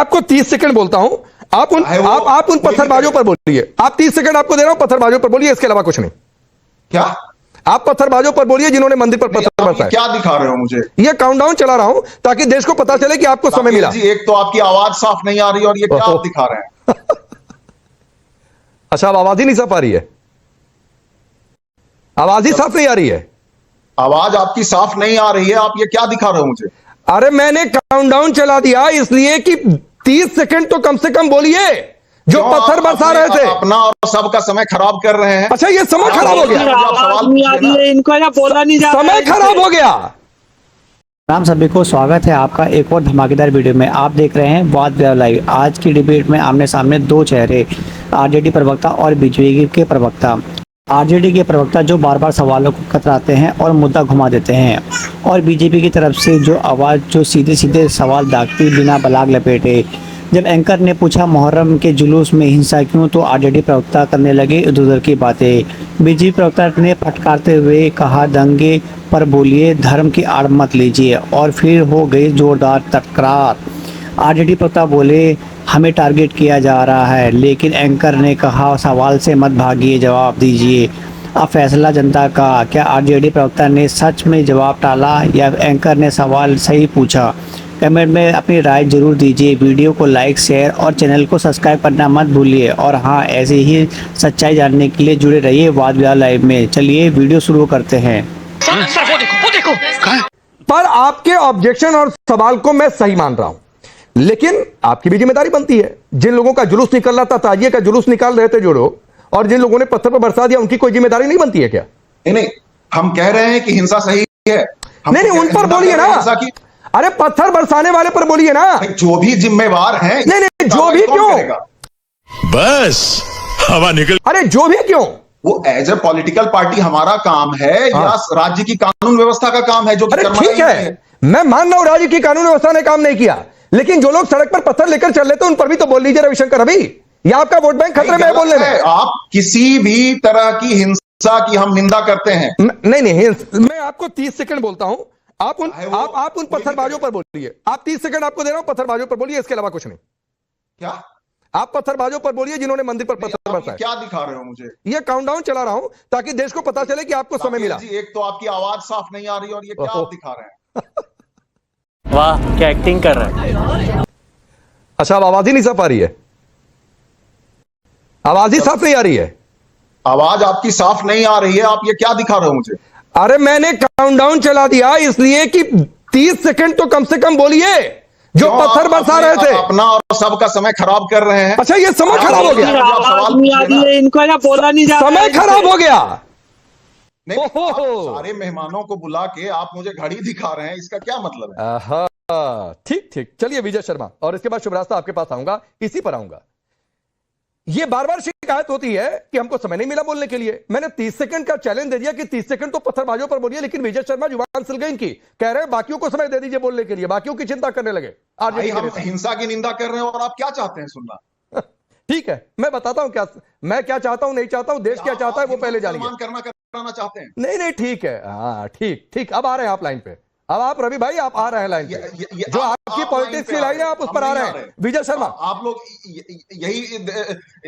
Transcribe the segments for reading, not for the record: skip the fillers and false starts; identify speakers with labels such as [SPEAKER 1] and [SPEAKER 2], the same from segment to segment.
[SPEAKER 1] आपको 30 सेकंड बोलता हूं, आप उन पत्थरबाजों पर बोलिए। आप 30 सेकंड आपको दे रहा हूं, पत्थरबाजों पर बोलिए, इसके अलावा कुछ नहीं।
[SPEAKER 2] क्या
[SPEAKER 1] आप पत्थरबाजों पर बोलिए जिन्होंने मंदिर पर पत्थर बरसाए।
[SPEAKER 2] क्या दिखा रहे हो मुझे?
[SPEAKER 1] ये काउंटडाउन चला रहा हूं ताकि देश को पता चले कि आपको समय मिला।
[SPEAKER 2] जी, एक तो आपकी आवाज साफ नहीं आ रही और ये क्या आप दिखा रहे हैं?
[SPEAKER 1] अच्छा, अब आवाज ही नहीं साफ आ रही है? आवाज ही साफ नहीं आ रही है?
[SPEAKER 2] आवाज आपकी साफ नहीं आ रही है, आप ये क्या दिखा रहे हो मुझे?
[SPEAKER 1] अरे मैंने काउंटडाउन चला दिया इसलिए कि 30 सेकंड तो कम से कम बोलिए। जो पत्थर बरसा रहे थे,
[SPEAKER 2] अपना और सबका समय खराब कर रहे हैं।
[SPEAKER 1] अच्छा ये समय खराब हो गया,
[SPEAKER 3] इनको या बोला नहीं जा रहा,
[SPEAKER 1] समय खराब हो गया।
[SPEAKER 4] राम सभी को स्वागत है आपका एक और धमाकेदार वीडियो में। आप देख रहे हैं वाद विवाद लाइव। आज की डिबेट में आमने सामने दो चेहरे, आरजेडी प्रवक्ता और बीजेपी के प्रवक्ता। आरजेडी के प्रवक्ता जो बार बार सवालों को कतराते हैं और मुद्दा घुमा देते हैं, और बीजेपी की तरफ से जो आवाज़ जो सीधे सीधे सवाल दागती बिना बलाग लपेटे। जब एंकर ने पूछा मुहर्रम के जुलूस में हिंसा क्यों, तो आरजेडी प्रवक्ता करने लगे इधर उधर की बातें। बीजेपी प्रवक्ता ने फटकारते हुए कहा दंगे पर बोलिए, धर्म की आड़ मत लीजिए, और फिर हो गई जोरदार तकरार। आरजेडी प्रवक्ता बोले हमें टारगेट किया जा रहा है, लेकिन एंकर ने कहा सवाल से मत भागिए, जवाब दीजिए। अब फैसला जनता का। क्या आरजेडी प्रवक्ता ने सच में जवाब टाला या एंकर ने सवाल सही पूछा? कमेंट में अपनी राय जरूर दीजिए। वीडियो को लाइक, शेयर और चैनल को सब्सक्राइब करना मत भूलिए। और हाँ, ऐसे ही सच्चाई जानने के लिए जुड़े रहिए वाद विवाद लाइव में। चलिए वीडियो शुरू करते हैं।
[SPEAKER 3] वो देखो
[SPEAKER 1] पर आपके ऑब्जेक्शन और सवाल को मैं सही मान रहा हूं, लेकिन आपकी भी जिम्मेदारी बनती है। जिन लोगों का जुलूस निकल रहा था, ताजिए का जुलूस निकाल रहे थे जो लोग, और जिन लोगों ने पत्थर पर बरसा दिया, उनकी कोई जिम्मेदारी नहीं बनती है क्या?
[SPEAKER 2] नहीं, हम कह रहे हैं कि हिंसा सही है।
[SPEAKER 1] नहीं, उन पर बोलिए ना। अरे पत्थर बरसाने वाले पर बोलिए ना।
[SPEAKER 2] जो भी जिम्मेवार हैं।
[SPEAKER 1] नहीं, जो भी क्यों?
[SPEAKER 5] बस हवा निकल।
[SPEAKER 1] अरे जो भी क्यों?
[SPEAKER 2] वो एज ए पॉलिटिकल पार्टी हमारा काम है या राज्य की कानून व्यवस्था का काम है? जो
[SPEAKER 1] ठीक है, मैं मान रहा हूं राज्य की कानून व्यवस्था ने काम नहीं किया, लेकिन जो लोग सड़क पर पत्थर लेकर चल रहे थे उन पर भी तो बोल लीजिए रविशंकर। अभी या आपका वोट बैंक खतरे में है बोलने में?
[SPEAKER 2] आप किसी भी तरह की हिंसा की हम निंदा करते हैं।
[SPEAKER 1] नहीं, मैं आपको 30 सेकंड बोलता हूं, आप उन पत्थरबाजों पर बोलिए। आप 30 सेकंड आपको दे रहा हूं, पत्थरबाजों पर बोलिए, इसके अलावा कुछ नहीं।
[SPEAKER 2] क्या
[SPEAKER 1] आप पत्थरबाजों पर बोलिए जिन्होंने मंदिर पर पत्थर बरसाए।
[SPEAKER 2] क्या दिखा रहे हो मुझे?
[SPEAKER 1] ये काउंटडाउन चला रहा हूं ताकि देश को पता चले कि आपको समय मिला।
[SPEAKER 2] जी, एक तो आपकी आवाज साफ नहीं आ रही और ये क्या आप दिखा रहे हैं?
[SPEAKER 4] वाह, क्या एक्टिंग कर रहा है।
[SPEAKER 1] अच्छा, अब आवाज ही नहीं साफ आ रही है? आवाज ही साफ नहीं आ रही है?
[SPEAKER 2] आवाज आपकी साफ नहीं आ रही है, आप ये क्या दिखा रहे हो मुझे?
[SPEAKER 1] अरे मैंने काउंटडाउन चला दिया इसलिए कि 30 सेकंड तो कम से कम बोलिए। जो पत्थर बरसा रहे थे, अपना
[SPEAKER 2] और सबका समय खराब कर रहे हैं।
[SPEAKER 1] अच्छा ये समय खराब हो गया,
[SPEAKER 3] इनको या बोला नहीं जा रहा,
[SPEAKER 1] समय खराब हो गया।
[SPEAKER 2] नहीं, सारे मेहमानों को बुला के आप मुझे घड़ी दिखा रहे हैं, इसका क्या मतलब है?
[SPEAKER 1] ठीक, चलिए विजय शर्मा, और इसके बाद शुभरास्ता आपके पास आऊंगा, इसी पर आऊंगा। ये बार बार शिकायत होती है कि हमको समय नहीं मिला बोलने के लिए। मैंने 30 सेकंड का चैलेंज दे दिया कि 30 सेकंड तो पत्थरबाजों पर बोलिए, लेकिन विजय शर्मा जुबान सिल गई इनकी, कह रहे हैं बाकियों को समय दे दीजिए बोलने के लिए, बाकियों की चिंता करने लगे।
[SPEAKER 2] भाई, हम हिंसा की निंदा कर रहे हैं और आप क्या चाहते हैं सुनना?
[SPEAKER 1] ठीक है, मैं बताता हूं मैं क्या चाहता हूं, नहीं चाहता हूं, देश क्या कराना
[SPEAKER 2] चाहते हैं।
[SPEAKER 1] नहीं, ठीक है, हाँ ठीक, अब आ रहे हैं आप लाइन पे। अब आप रवि भाई, आप आ रहे हैं लाइन पे। जो आपकी पॉलिटिक्स की लाइन है, आप उस पर आ रहे हैं। विजय शर्मा,
[SPEAKER 2] आप लोग यही,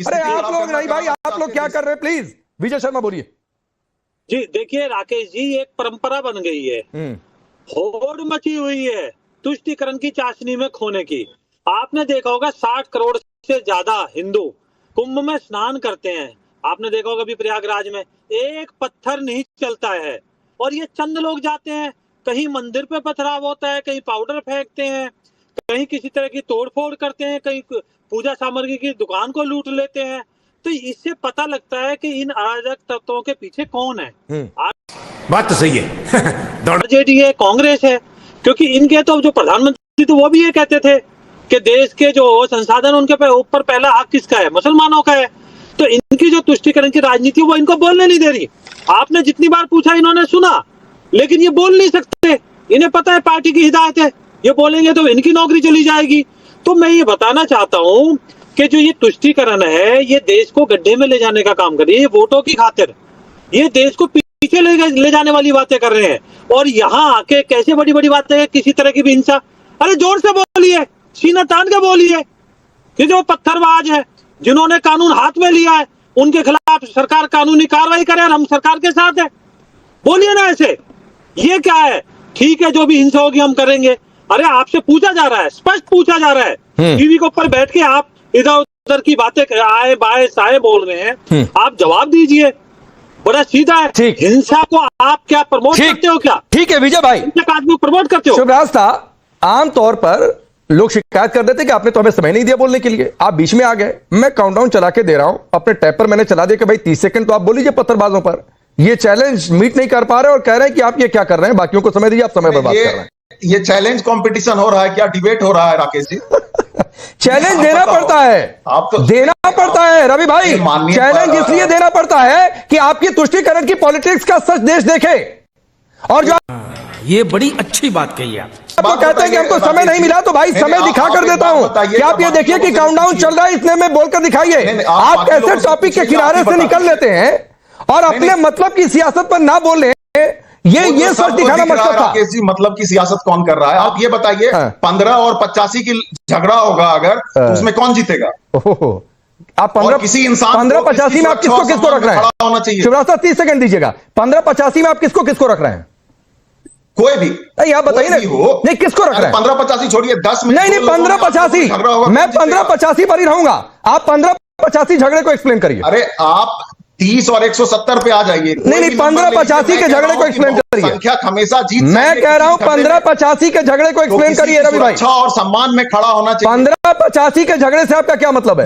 [SPEAKER 1] अरे आप लोग नहीं भाई, आप लोग क्या कर रहे हैं? प्लीज विजय शर्मा बोलिए।
[SPEAKER 3] जी देखिए राकेश जी, एक परंपरा बन गई है, होड़ मची हुई है तुष्टीकरण की चाशनी में खोने की। आपने देखा होगा 60 करोड़ से ज्यादा हिंदू कुंभ में स्नान करते हैं। आपने देखा होगा अभी प्रयागराज में एक पत्थर नहीं चलता है, और ये चंद लोग जाते हैं, कहीं मंदिर पे पथराव होता है, कहीं पाउडर फेंकते हैं, कहीं किसी तरह की तोड़फोड़ करते हैं, कहीं पूजा सामग्री की दुकान को लूट लेते हैं। तो इससे पता लगता है कि इन अराजक तत्वों के पीछे कौन है।
[SPEAKER 5] बात तो सही है।
[SPEAKER 3] आरजेडी है, कांग्रेस है, क्योंकि इनके तो जो प्रधानमंत्री थे वो भी ये कहते थे कि देश के जो संसाधन उनके ऊपर पहला हक किसका है? मुसलमानों का है। तो इनकी जो तुष्टीकरण की राजनीति वो इनको बोलने नहीं दे रही। आपने जितनी बार पूछा इन्होंने सुना, लेकिन ये बोल नहीं सकते। इन्हें पता है पार्टी की हिदायत है, ये बोलेंगे तो इनकी नौकरी चली जाएगी। तो मैं ये बताना चाहता हूं कि जो ये तुष्टीकरण है, ये देश को गड्ढे में ले जाने का काम कर रही है। ये वोटों की खातिर ये देश को पीछे ले जाने वाली बातें कर रहे हैं। और यहाँ आके कैसे बड़ी बड़ी बातें, किसी तरह की भी हिंसा। अरे जोर से बोलिए, सीना तान के बोलिए कि जो पत्थरबाज है, जिन्होंने कानून हाथ में लिया है, उनके खिलाफ सरकार कानूनी कार्रवाई करे और हम सरकार के साथ है। बोलिए ना ऐसे, ये क्या है? ठीक है, जो भी हिंसा होगी हम करेंगे। अरे आपसे पूछा जा रहा है, स्पष्ट पूछा जा रहा है, टीवी के ऊपर बैठ के आप इधर उधर की बातें आए बाएं साए बोल रहे हैं, आप जवाब दीजिए। बड़ा सीधा है। हिंसा को आप क्या प्रमोट करते हो? क्या
[SPEAKER 1] ठीक है विजय भाई,
[SPEAKER 3] आदमी प्रमोट करते हो?
[SPEAKER 1] शुभराज था, आमतौर पर लोग शिकायत कर देते कि आपने तो हमें समय नहीं दिया बोलने के लिए, आप बीच में आ गए। मैं काउंटडाउन चला के दे रहा हूं, अपने टैब पर मैंने चला दिया कि भाई 30 सेकंड तो आप बोल लीजिए पत्थरबाजों पर। ये चैलेंज मीट नहीं कर पा रहे और कह रहे हैं कि आप ये क्या कर रहे हैं, बाकियों को समय दीजिए, आप समय बर्बाद कर रहे हैं।
[SPEAKER 2] ये चैलेंज कंपटीशन हो रहा है क्या? डिबेट हो रहा है राकेश जी?
[SPEAKER 1] चैलेंज देना पड़ता है,
[SPEAKER 2] आप तो
[SPEAKER 1] देना पड़ता है रवि भाई। चैलेंज इसलिए देना पड़ता है कि आपकी तुष्टीकरण की पॉलिटिक्स का सच देश देखे। और जो
[SPEAKER 5] ये बड़ी अच्छी बात कही आप।
[SPEAKER 1] तो कहते हैं कि हमको समय नहीं मिला, तो भाई समय दिखा कर देता हूं कि आप ये देखिए कि काउंटडाउन चल रहा है, इतने में बोलकर दिखाइए। आप कैसे टॉपिक के किनारे से निकल लेते हैं और अपने मतलब की सियासत पर ना बोल रहे हैं, ये सच दिखाना मतलब था।
[SPEAKER 2] राकेश जी, मतलब की सियासत कौन कर रहा है? आप ये बताइए, 15 और 85 की झगड़ा होगा अगर, तो उसमें कौन जीतेगा?
[SPEAKER 1] आप 15
[SPEAKER 2] किसी इंसान
[SPEAKER 1] 15-85 में आप किसको रख रहे हैं?
[SPEAKER 2] होना चाहिए।
[SPEAKER 1] शिवराज साहब 30 सेकंड दीजिएगा। 15-85 में आप किसको रख रहे हैं?
[SPEAKER 2] कोई भी
[SPEAKER 1] नहीं, आप बताइए ना। नहीं, किसको रख रहे हैं?
[SPEAKER 2] 15-85 छोड़िए, 10 में
[SPEAKER 1] नहीं 15-85 मैं 15-85 पर ही रहूंगा। आप 15-85 झगड़े को एक्सप्लेन करिए।
[SPEAKER 2] अरे आप 30 और 170 पे आ जाइए।
[SPEAKER 1] नहीं 15-85 के झगड़े को एक्सप्लेन करिए।
[SPEAKER 2] संख्या हमेशा जीत।
[SPEAKER 1] मैं कह रहा हूं 15-85 के झगड़े को एक्सप्लेन करिए रवि भाई।
[SPEAKER 2] अच्छा और सम्मान में खड़ा होना चाहिए।
[SPEAKER 1] 15-85 के झगड़े से आपका क्या मतलब है?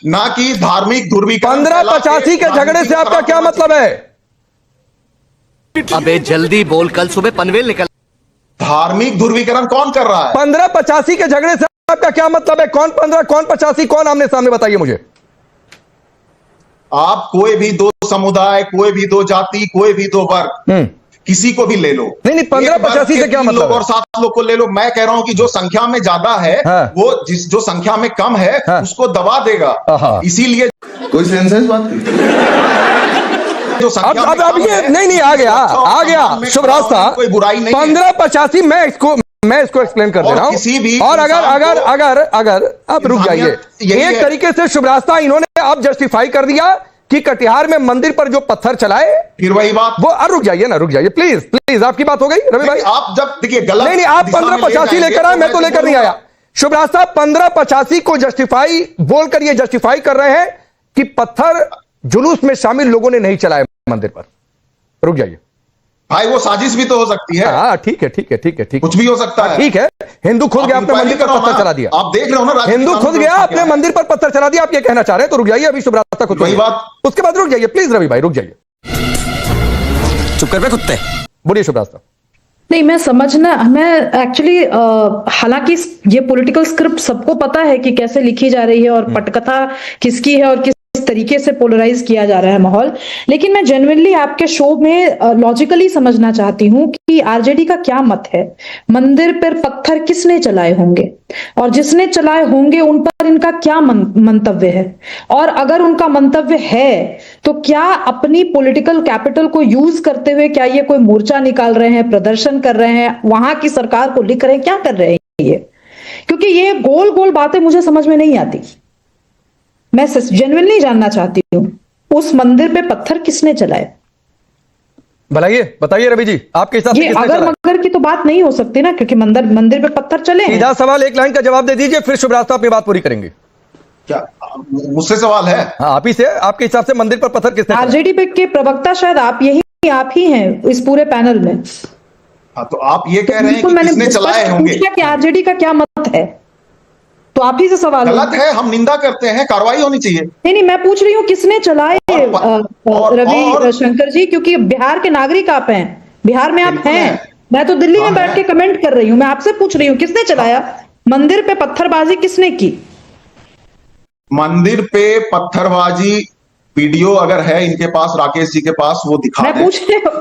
[SPEAKER 2] ना कि धार्मिक ध्रुवीकरण।
[SPEAKER 1] 15-85 के झगड़े से आपका क्या मतलब है?
[SPEAKER 6] अबे जल्दी बोल, कल सुबह पनवेल निकल।
[SPEAKER 2] धार्मिक ध्रुवीकरण कौन कर रहा है?
[SPEAKER 1] 15-85 के झगड़े से आपका क्या मतलब है? कौन 15, कौन 85, कौन आमने सामने, बताइए मुझे।
[SPEAKER 2] आप कोई भी दो समुदाय, कोई भी दो जाति, कोई भी दो वर्ग, किसी को भी ले लो।
[SPEAKER 1] नहीं 15-85 से क्या मतलब?
[SPEAKER 2] और 7 लोग को ले लो। मैं कह रहा हूं कि जो संख्या में ज्यादा है, वो जो संख्या में कम है, उसको दबा देगा। इसीलिए
[SPEAKER 7] कोई सेंस है इस बात की?
[SPEAKER 1] अब ये नहीं आ गया शुभराज था।
[SPEAKER 2] कोई बुराई नहीं।
[SPEAKER 1] 15-85 मैं इसको एक्सप्लेन कर दे रहा हूं। और अगर आप रुक जाइए, एक तरीके से शुभराज, इन्होंने अब जस्टिफाई कर दिया कि कटिहार में मंदिर पर जो पत्थर चलाए,
[SPEAKER 2] फिर वही बात।
[SPEAKER 1] वो रुक जाइए प्लीज आप बात हो गई रवि भाई।
[SPEAKER 2] आप जब देखिए गलत
[SPEAKER 1] नहीं आप 15-85 लेकर आए, मैं तो लेकर नहीं आया। शुभराज साहब 15-85 को जस्टिफाई बोलकर ये जस्टिफाई कर रहे हैं कि पत्थर जुलूस में शामिल लोगों ने नहीं चलाया मंदिर पर। रुक जाइए
[SPEAKER 2] भाई, वो साजिश भी तो हो सकती है।
[SPEAKER 1] हाँ ठीक है,
[SPEAKER 2] कुछ भी हो सकता है।
[SPEAKER 1] ठीक है, हिंदू खुद गया अपने मंदिर पर पत्थर चला दिया।
[SPEAKER 2] आप देख रहे हो ना,
[SPEAKER 1] हिंदू खुद गया अपने मंदिर पर पत्थर चला दिया, आप ये कहना चाह रहे हैं? तो रुक जाइए, अभी शुभराज तक वही बात, उसके बाद रुक जाइए प्लीज रवि भाई, रुक जाइए।
[SPEAKER 6] चुप कर बे कुत्ते।
[SPEAKER 1] बोलिए शुभराज साहब।
[SPEAKER 8] नहीं, मैं एक्चुअली हालांकि ये पॉलिटिकल स्क्रिप्ट सबको पता है कि कैसे लिखी जा रही है और पटकथा किसकी है और किस तरीके से पोलराइज किया जा रहा है माहौल, लेकिन मैं जेन्युइनली आपके शो में लॉजिकली समझना चाहती हूँ कि आरजेडी का क्या मत है। मंदिर पर पत्थर किसने चलाए होंगे और जिसने चलाए होंगे उन पर इनका क्या मंतव्य है, और अगर उनका मंतव्य है तो क्या अपनी पॉलिटिकल कैपिटल को यूज करते हुए क्या ये कोई मोर्चा निकाल रहे हैं, प्रदर्शन कर रहे हैं, वहां की सरकार को लिख रहे हैं, क्या कर रहे हैं ये? क्योंकि ये गोल गोल बातें मुझे समझ में नहीं आती। मैं जेन्युइनली जानना चाहती हूँ उस मंदिर पे पत्थर किसने चलाए।
[SPEAKER 1] बताइए रवि जी, आपके हिसाब से किसने
[SPEAKER 8] अगर मगर की तो बात नहीं हो सकती ना, क्योंकि मंदिर पे पत्थर चले।
[SPEAKER 1] सीधा सवाल, एक लाइन का जवाब दे दीजिए, फिर शुभराज साहब अपनी बात पूरी करेंगे।
[SPEAKER 2] क्या मुझसे सवाल है?
[SPEAKER 1] हाँ, आप ही से। आपके हिसाब से मंदिर पर पत्थर किसने?
[SPEAKER 8] आरजेडी के प्रवक्ता शायद आप ही हैं इस पूरे पैनल में।
[SPEAKER 2] हाँ, तो आप ये कह रहे हैं कि किसने चलाए होंगे?
[SPEAKER 8] कि आरजेडी का क्या मत है, तो आप ही से सवाल।
[SPEAKER 2] गलत है, हम निंदा करते हैं, कार्रवाई होनी चाहिए।
[SPEAKER 8] नहीं, मैं पूछ रही हूँ किसने चलाए रवि शंकर जी, क्योंकि बिहार के नागरिक आप हैं, बिहार में आप हैं। मैं तो दिल्ली में बैठ के कमेंट कर रही हूँ, मैं आपसे पूछ रही हूँ किसने चलाया मंदिर पे पत्थरबाजी, किसने की?
[SPEAKER 2] मंदिर पे पत्थरबाजी वीडियो अगर है इनके पास, राकेश जी के पास, वो दिखा
[SPEAKER 8] मैं पूछ रही हूँ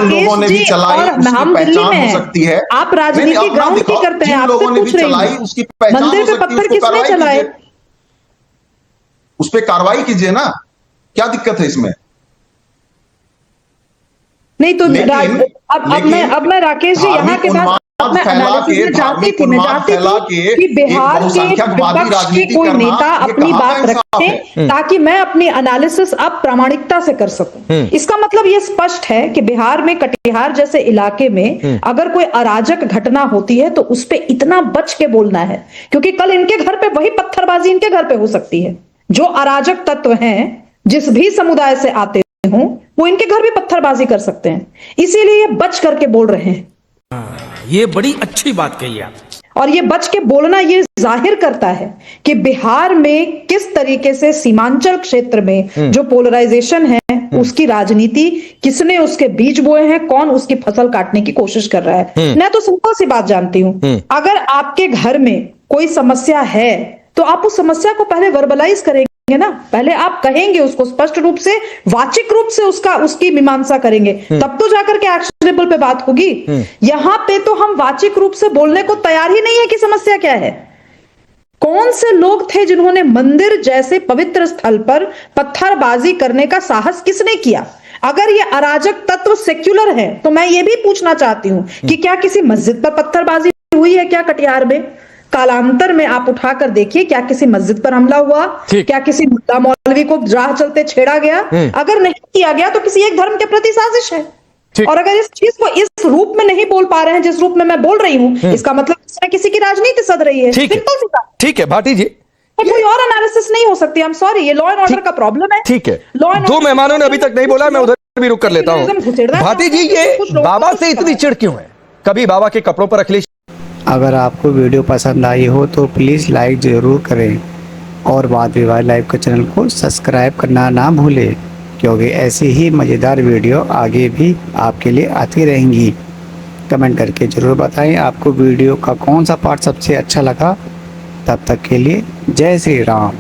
[SPEAKER 2] लोगों ने भी चलाई, उसकी पहचान हो सकती है।
[SPEAKER 8] आप राजनीति ग्राउंड की करते हैं, आपसे पूछ रही हूँ
[SPEAKER 2] उसकी पहचान
[SPEAKER 8] मंदिर पे पत्थर किसने चलाए,
[SPEAKER 2] उस पर कार्रवाई कीजिए ना, क्या दिक्कत है इसमें?
[SPEAKER 8] नहीं तो अब मैं राकेश जी यहाँ के बाद मैं एनालिसिस में जाती थी, मैं चाहती थी कि बिहार के विपक्ष के कोई नेता अपनी बात रखे ताकि मैं अपनी एनालिसिस अब प्रामाणिकता से कर सकूं। इसका मतलब ये स्पष्ट है कि बिहार में कटिहार जैसे इलाके में अगर कोई अराजक घटना होती है तो उस पर इतना बच के बोलना है, क्योंकि कल इनके घर पे वही पत्थरबाजी इनके घर पे हो सकती है। जो अराजक तत्व हैं, जिस भी समुदाय से आते हों, वो इनके घर भी पत्थरबाजी कर सकते हैं, इसीलिए ये बच करके बोल रहे हैं।
[SPEAKER 5] ये बड़ी अच्छी बात कही आप।
[SPEAKER 8] और ये बच के बोलना ये जाहिर करता है कि बिहार में किस तरीके से सीमांचल क्षेत्र में जो पोलराइजेशन है उसकी राजनीति किसने उसके बीज बोए हैं, कौन उसकी फसल काटने की कोशिश कर रहा है। मैं तो सिंपल सी बात जानती हूं, अगर आपके घर में कोई समस्या है तो आप उस समस्या को पहले वर्बलाइज करेंगे ना, पहले आप कहेंगे उसको स्पष्ट रूप से, वाचिक रूप से उसकी मीमांसा करेंगे, तब तो जाकर के एक्शनेबल पे बात होगी। यहां पे तो हम वाचिक रूप से बोलने को तैयार ही नहीं है कि समस्या क्या है। कौन से लोग थे जिन्होंने मंदिर जैसे पवित्र स्थल पर पत्थरबाजी करने का साहस किसने किया? अगर ये अराजक तत्व सेक्युलर है तो मैं ये भी पूछना चाहती हूं कि क्या किसी मस्जिद पर पत्थरबाजी हुई है क्या कटिहार में? कालांतर में आप उठाकर देखिए, क्या किसी मस्जिद पर हमला हुआ? क्या किसी मुल्ला मौलवी को राह चलते छेड़ा गया? अगर नहीं किया गया तो किसी एक धर्म के प्रति साजिश है। और अगर इस चीज को इस रूप में नहीं बोल पा रहे हैं जिस रूप में मैं बोल रही हूं, इसका मतलब किसी की राजनीति सध रही है। सिंपल सी बात।
[SPEAKER 1] ठीक है भाटी जी,
[SPEAKER 8] कोई और एनालिसिस नहीं हो सकती। आई एम सॉरी, ये लॉ एंड ऑर्डर का प्रॉब्लम है।
[SPEAKER 1] ठीक है, दो मेहमानों ने अभी तक नहीं बोला, मैं उधर भी रुक कर लेता हूं। भाटी जी, ये बाबा से इतनी चिढ़ क्यों है? कभी बाबा के कपड़ों पर अखिलेश।
[SPEAKER 4] अगर आपको वीडियो पसंद आई हो तो प्लीज़ लाइक ज़रूर करें और वाद विवाद लाइव के चैनल को सब्सक्राइब करना ना भूलें, क्योंकि ऐसी ही मज़ेदार वीडियो आगे भी आपके लिए आती रहेंगी। कमेंट करके ज़रूर बताएं आपको वीडियो का कौन सा पार्ट सबसे अच्छा लगा। तब तक के लिए जय श्री राम।